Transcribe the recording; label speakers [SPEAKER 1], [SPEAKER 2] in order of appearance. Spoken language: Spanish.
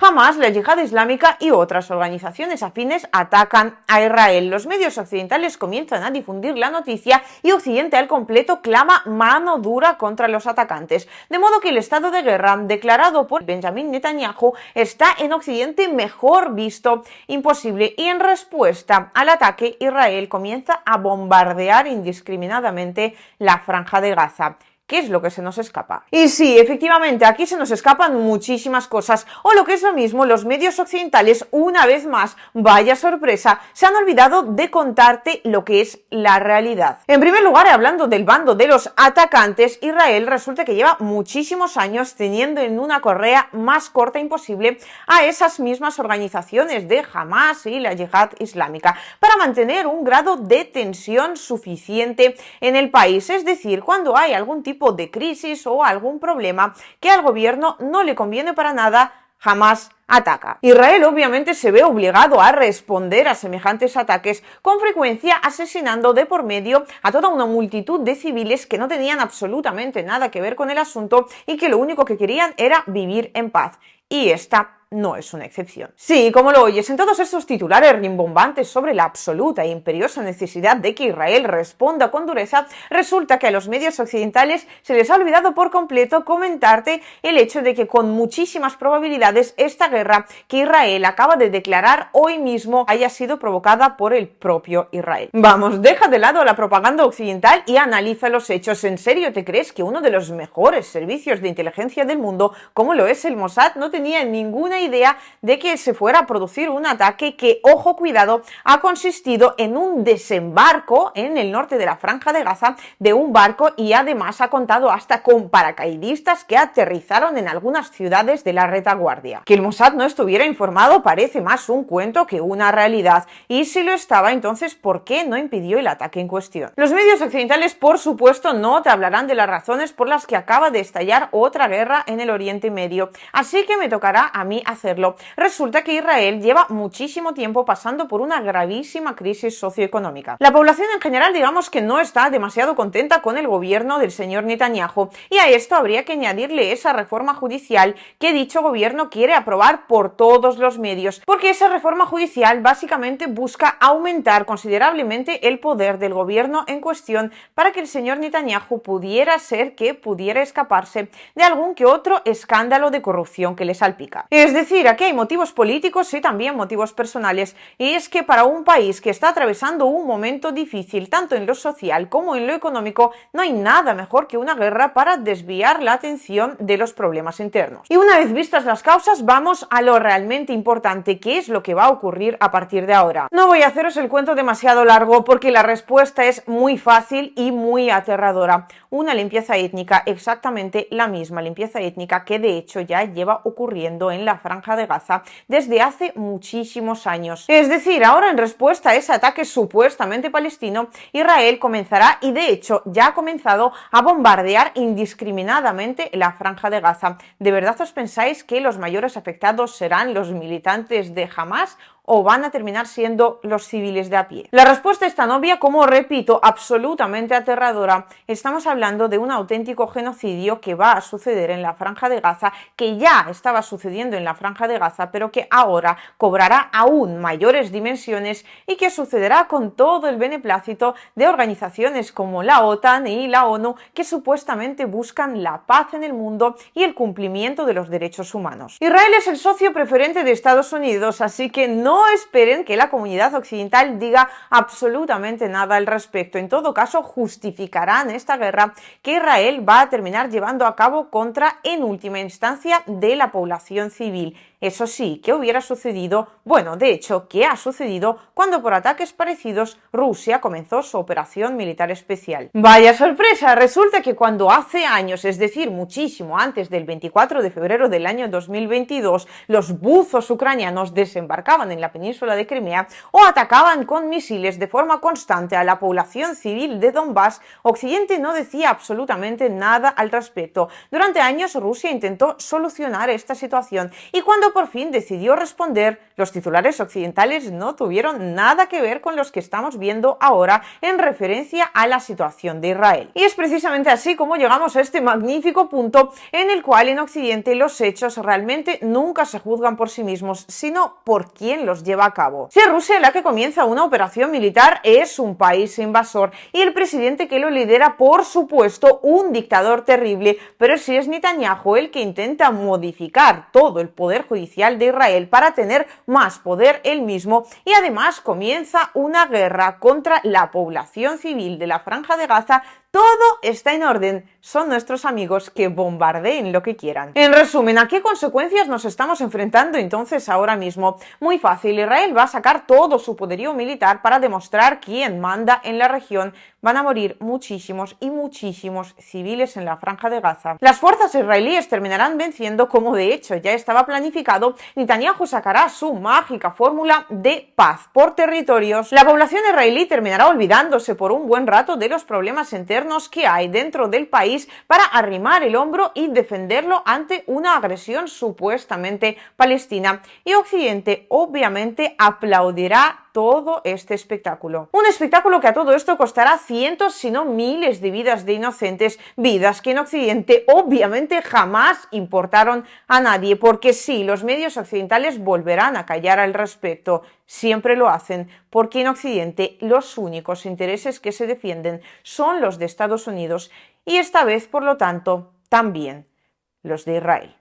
[SPEAKER 1] Hamas, la Yihad Islámica y otras organizaciones afines atacan a Israel. Los medios occidentales comienzan a difundir la noticia y Occidente al completo clama mano dura contra los atacantes. De modo que el estado de guerra declarado por Benjamin Netanyahu está en Occidente mejor visto imposible, y en respuesta al ataque Israel comienza a bombardear indiscriminadamente la Franja de Gaza. ¿Qué es lo que se nos escapa? Y sí, efectivamente, aquí se nos escapan muchísimas cosas, o lo que es lo mismo, los medios occidentales, una vez más, vaya sorpresa, se han olvidado de contarte lo que es la realidad. En primer lugar, hablando del bando de los atacantes, Israel resulta que lleva muchísimos años teniendo en una correa más corta imposible a esas mismas organizaciones de Hamas y la Yihad Islámica, para mantener un grado de tensión suficiente en el país. Es decir, cuando hay algún tipo de crisis o algún problema que al gobierno no le conviene para nada, Hamas ataca. Israel obviamente se ve obligado a responder a semejantes ataques, con frecuencia asesinando de por medio a toda una multitud de civiles que no tenían absolutamente nada que ver con el asunto y que lo único que querían era vivir en paz. Y esta no es una excepción. Sí, como lo oyes, en todos estos titulares rimbombantes sobre la absoluta e imperiosa necesidad de que Israel responda con dureza, resulta que a los medios occidentales se les ha olvidado por completo comentarte el hecho de que con muchísimas probabilidades esta guerra que Israel acaba de declarar hoy mismo haya sido provocada por el propio Israel. Vamos, deja de lado la propaganda occidental y analiza los hechos. ¿En serio te crees que uno de los mejores servicios de inteligencia del mundo, como lo es el Mossad, no tenía ninguna idea de que se fuera a producir un ataque que, ojo, cuidado, ha consistido en un desembarco en el norte de la Franja de Gaza de un barco, y además ha contado hasta con paracaidistas que aterrizaron en algunas ciudades de la retaguardia? Que el Mossad no estuviera informado parece más un cuento que una realidad, y si lo estaba, entonces ¿por qué no impidió el ataque en cuestión? Los medios occidentales, por supuesto, no te hablarán de las razones por las que acaba de estallar otra guerra en el Oriente Medio, así que me tocará a mí hacerlo. Resulta que Israel lleva muchísimo tiempo pasando por una gravísima crisis socioeconómica. La población en general, digamos que no está demasiado contenta con el gobierno del señor Netanyahu, y a esto habría que añadirle esa reforma judicial que dicho gobierno quiere aprobar por todos los medios, porque esa reforma judicial básicamente busca aumentar considerablemente el poder del gobierno en cuestión para que el señor Netanyahu pudiera escaparse de algún que otro escándalo de corrupción que le salpica. Es decir, aquí hay motivos políticos y también motivos personales, y es que para un país que está atravesando un momento difícil tanto en lo social como en lo económico, no hay nada mejor que una guerra para desviar la atención de los problemas internos. Y una vez vistas las causas, vamos a lo realmente importante, que es lo que va a ocurrir a partir de ahora. No voy a haceros el cuento demasiado largo porque la respuesta es muy fácil y muy aterradora. Una limpieza étnica, exactamente la misma limpieza étnica que de hecho ya lleva ocurriendo en la Franja de Gaza desde hace muchísimos años. Es decir, ahora en respuesta a ese ataque supuestamente palestino, Israel comenzará, y de hecho ya ha comenzado, a bombardear indiscriminadamente la Franja de Gaza. ¿De verdad os pensáis que los mayores afectados serán los militantes de Hamas o van a terminar siendo los civiles de a pie? La respuesta es tan obvia como, repito, absolutamente aterradora. Estamos hablando de un auténtico genocidio que va a suceder en la Franja de Gaza, que ya estaba sucediendo en la Franja de Gaza, pero que ahora cobrará aún mayores dimensiones y que sucederá con todo el beneplácito de organizaciones como la OTAN y la ONU, que supuestamente buscan la paz en el mundo y el cumplimiento de los derechos humanos. Israel es el socio preferente de Estados Unidos, así que no esperen que la comunidad occidental diga absolutamente nada al respecto. En todo caso, justificarán esta guerra que Israel va a terminar llevando a cabo contra, en última instancia, de la población civil. Eso sí, ¿qué hubiera sucedido? Bueno, de hecho, ¿qué ha sucedido cuando por ataques parecidos Rusia comenzó su operación militar especial? ¡Vaya sorpresa! Resulta que cuando hace años, es decir, muchísimo antes del 24 de febrero del año 2022, los buzos ucranianos desembarcaban en la península de Crimea o atacaban con misiles de forma constante a la población civil de Donbass, Occidente no decía absolutamente nada al respecto. Durante años Rusia intentó solucionar esta situación y cuando por fin decidió responder, los titulares occidentales no tuvieron nada que ver con los que estamos viendo ahora en referencia a la situación de Israel. Y es precisamente así como llegamos a este magnífico punto en el cual en Occidente los hechos realmente nunca se juzgan por sí mismos, sino por quién los lleva a cabo. Si es Rusia la que comienza una operación militar, es un país invasor y el presidente que lo lidera, por supuesto, un dictador terrible, pero si es Netanyahu el que intenta modificar todo el poder judicial de Israel para tener más poder él mismo y además comienza una guerra contra la población civil de la Franja de Gaza, todo está en orden, son nuestros amigos, que bombardeen lo que quieran. En resumen, ¿a qué consecuencias nos estamos enfrentando entonces ahora mismo? Muy fácil, Israel va a sacar todo su poderío militar para demostrar quién manda en la región. Van a morir muchísimos y muchísimos civiles en la Franja de Gaza. Las fuerzas israelíes terminarán venciendo, como de hecho ya estaba planificado. Netanyahu sacará su mágica fórmula de paz por territorios. La población israelí terminará olvidándose por un buen rato de los problemas internos que hay dentro del país para arrimar el hombro y defenderlo ante una agresión supuestamente palestina. Y Occidente obviamente aplaudirá todo este espectáculo. Un espectáculo que a todo esto costará cientos, si no miles de vidas de inocentes, vidas que en Occidente obviamente jamás importaron a nadie, porque sí, los medios occidentales volverán a callar al respecto, siempre lo hacen, porque en Occidente los únicos intereses que se defienden son los de Estados Unidos y esta vez, por lo tanto, también los de Israel.